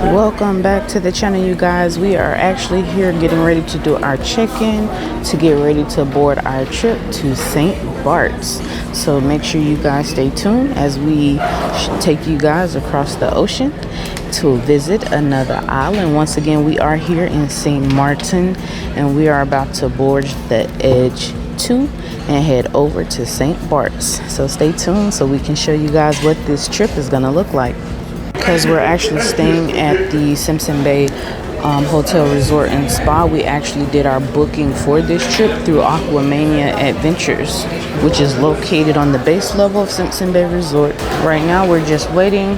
Welcome back to the channel, you guys. We are actually here getting ready to do our check-in to get ready to board our trip to St. Barths. So make sure you guys stay tuned as we take you guys across the ocean to visit another island. Once again, we are here in St. Martin and we are about to board the Edge 2 and head over to St. Barths. So stay tuned so we can show you guys what this trip is going to look like. Because we're actually staying at the Simpson Bay Hotel Resort and Spa, we actually did our booking for this trip through Aquamania Adventures, which is located on the base level of Simpson Bay Resort. Right now we're just waiting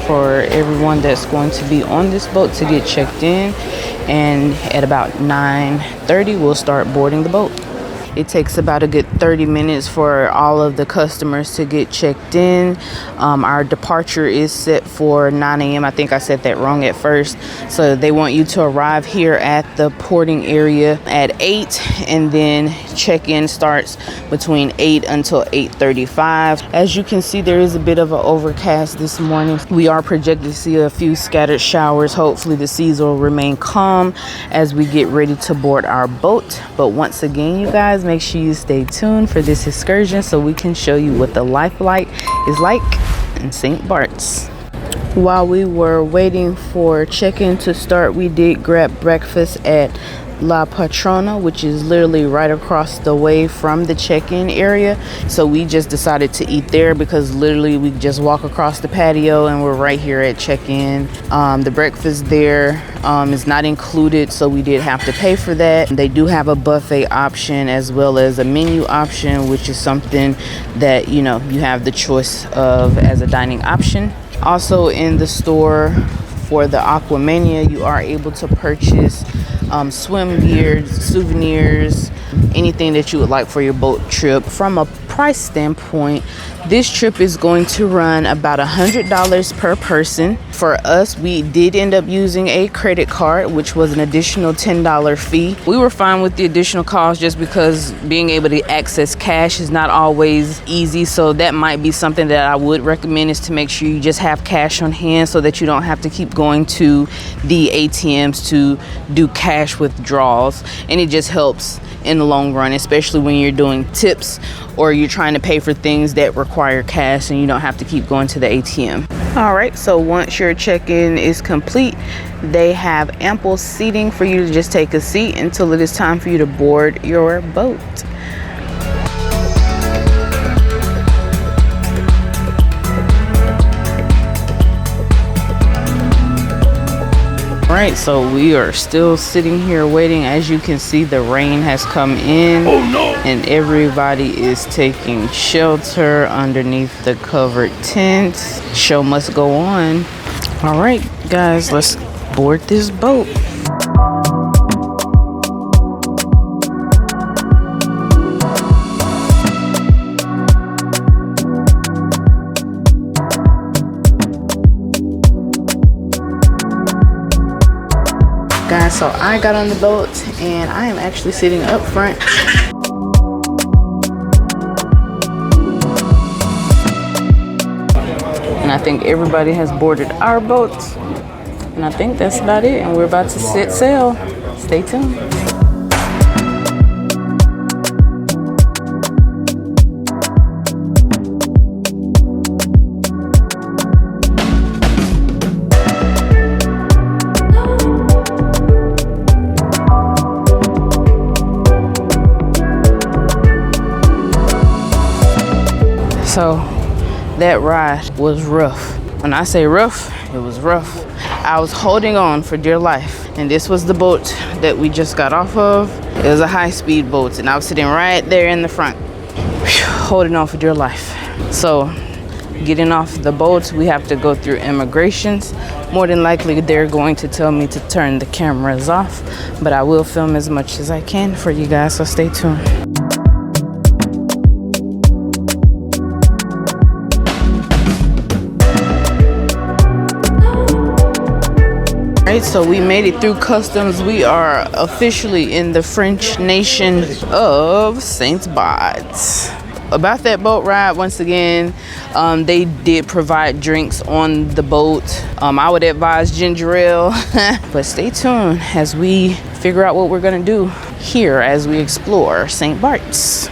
for everyone that's going to be on this boat to get checked in, and at about 9:30 we'll start boarding the boat. It takes about a good 30 minutes for all of the customers to get checked in. Our departure is set for 9 a.m. I think I said that wrong at first. So they want you to arrive here at the porting area at 8, and then check-in starts between 8 until 8:35. As you can see, there is a bit of an overcast this morning. We are projected to see a few scattered showers. Hopefully the seas will remain calm as we get ready to board our boat. But once again, you guys, make sure you stay tuned for this excursion so we can show you what the lifelike is like in St. Barths. While we were waiting for check-in to start, we did grab breakfast at La Patrona, which is literally right across the way from the check-in area. So we just decided to eat there because literally we just walk across the patio and we're right here at check-in. The breakfast there is not included, so we did have to pay for that. They do have a buffet option as well as a menu option, which is something that you have the choice of as a dining option. Also in the store for the Aquamania, you are able to purchase swim gear, souvenirs, anything that you would like for your boat trip. From a price standpoint, this trip is going to run about $100 per person. For us, we did end up using a credit card, which was an additional $10 fee. We were fine with the additional cost just because being able to access cash is not always easy. So that might be something that I would recommend, is to make sure you just have cash on hand so that you don't have to keep going to the ATMs to do cash withdrawals. And it just helps in the long run, especially when you're doing tips or you're trying to pay for things that require cash and you don't have to keep going to the ATM. All right, so once your check-in is complete, they have ample seating for you to just take a seat until it is time for you to board your boat. Alright, so we are still sitting here waiting. As you can see, the rain has come in. Oh no! And everybody is taking shelter underneath the covered tents. Show must go on. Alright guys, let's board this boat. Guys, so I got on the boat and I am actually sitting up front. And I think everybody has boarded our boat. And I think that's about it. And we're about to set sail. Stay tuned. So that ride was rough. When I say rough, it was rough. I was holding on for dear life. And this was the boat that we just got off of. It was a high-speed boat and I was sitting right there in the front, holding on for dear life. So getting off the boat, we have to go through immigrations. More than likely they're going to tell me to turn the cameras off, but I will film as much as I can for you guys, so stay tuned. Alright, so we made it through customs. We are officially in the French nation of St. Barths. about that boat ride, once again, they did provide drinks on the boat. I would advise ginger ale, but stay tuned as we figure out what we're gonna do here as we explore St. Barths.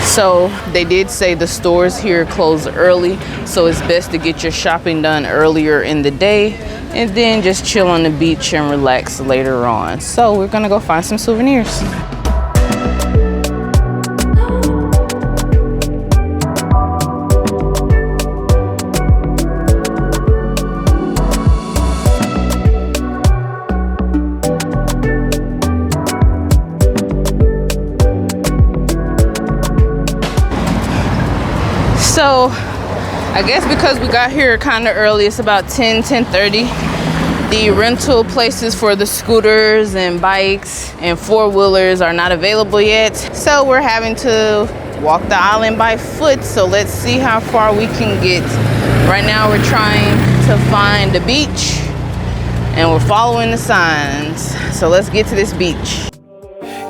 So they did say the stores here close early, so it's best to get your shopping done earlier in the day and then just chill on the beach and relax later on. So we're gonna go find some souvenirs. So I guess because we got here kind of early, it's about 10:30. The rental places for the scooters and bikes and four-wheelers are not available yet. So we're having to walk the island by foot. So let's see how far we can get. Right now we're trying to find the beach and we're following the signs. So let's get to this beach.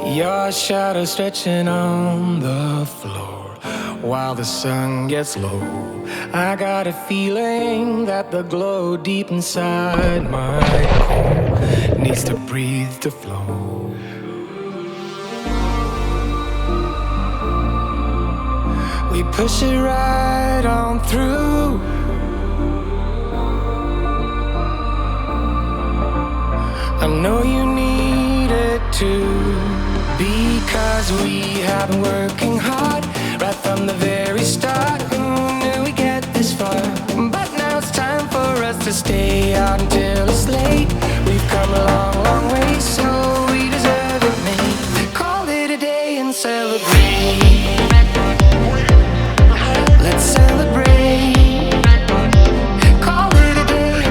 Your shadow stretching on the floor while the sun gets low. I got a feeling that the glow deep inside my core needs to breathe to flow. We push it right on through. I know you need it too, because we have been working hard right from the very start. Who knew we'd get this far? But now it's time for us to stay out until it's late. We've come a long, long way, so we deserve it, mate. Call it a day and celebrate. Let's celebrate. Call it a day.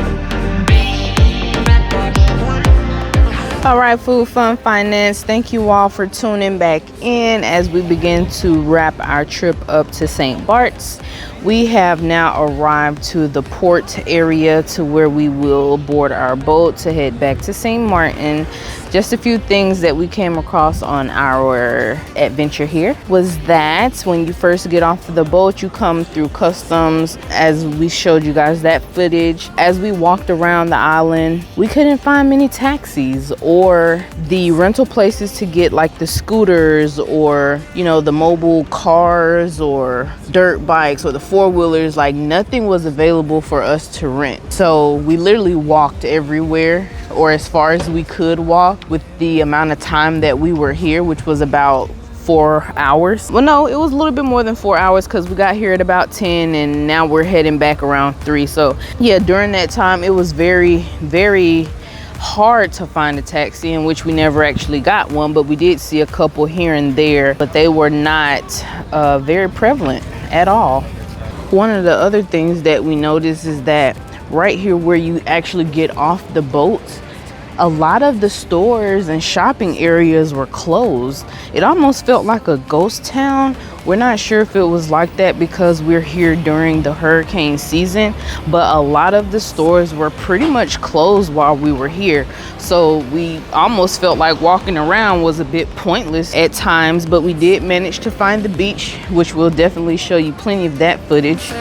All right, Food Fun Finance, thank you all for tuning back in as we begin to wrap our trip up to St. Barths. We have now arrived to the port area to where we will board our boat to head back to St. Martin. Just a few things that we came across on our adventure here was that when you first get off of the boat, you come through customs, as we showed you guys that footage. As we walked around the island, we couldn't find many taxis or the rental places to get like the scooters or, you know, the mobile cars or dirt bikes or the four-wheelers. Like nothing was available for us to rent. So we literally walked everywhere, or as far as we could walk, with the amount of time that we were here, which was about 4 hours. Well, no, it was a little bit more than 4 hours because we got here at about 10 and now we're heading back around 3. So yeah, during that time it was very, very hard to find a taxi, in which we never actually got one, but we did see a couple here and there, but they were not very prevalent at all. One of the other things that we noticed is that right here where you actually get off the boat, a lot of the stores and shopping areas were closed. It almost felt like a ghost town. We're not sure if it was like that because we're here during the hurricane season, but a lot of the stores were pretty much closed while we were here. So we almost felt like walking around was a bit pointless at times, but we did manage to find the beach, which we'll definitely show you plenty of that footage.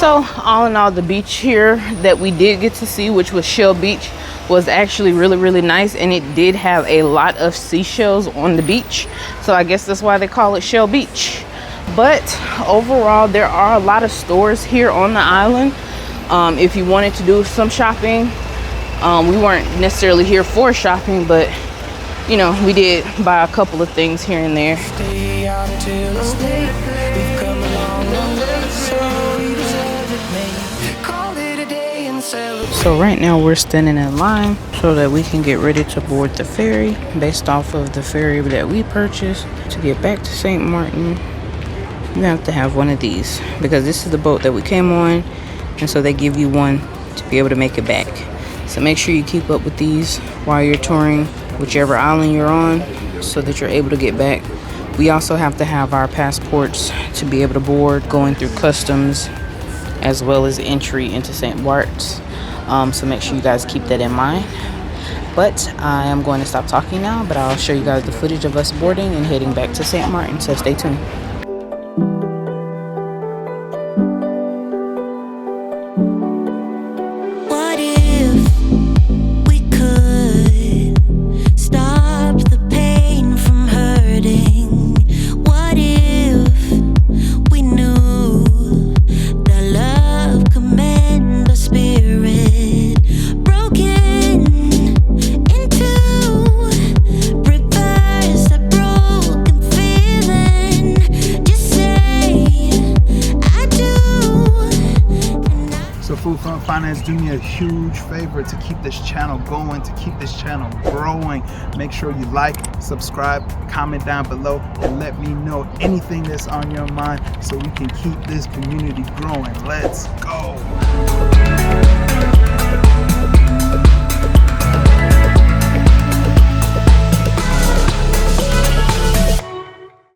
So all in all, the beach here that we did get to see, which was Shell Beach, was actually really, really nice, and it did have a lot of seashells on the beach. So I guess that's why they call it Shell Beach. But overall, there are a lot of stores here on the island. If you wanted to do some shopping, we weren't necessarily here for shopping, but you know, we did buy a couple of things here and there. Stay out till it's late. We've come a long, long way, so we deserve it, mate. Call it a day and celebrate. So right now we're standing in line so that we can get ready to board the ferry based off of the ferry that we purchased. To get back to St. Martin, you have to have one of these because this is the boat that we came on, and so they give you one to be able to make it back. So make sure you keep up with these while you're touring whichever island you're on so that you're able to get back We also have to have our passports to be able to board, going through customs, as well as entry into St. Barths. So make sure you guys keep that in mind. But I am going to stop talking now, but I'll show you guys the footage of us boarding and heading back to St. Martin, so stay tuned. Finance, do me a huge favor to keep this channel going, to keep this channel growing. Make sure you like, subscribe, comment down below, and let me know anything that's on your mind so we can keep this community growing. Let's go.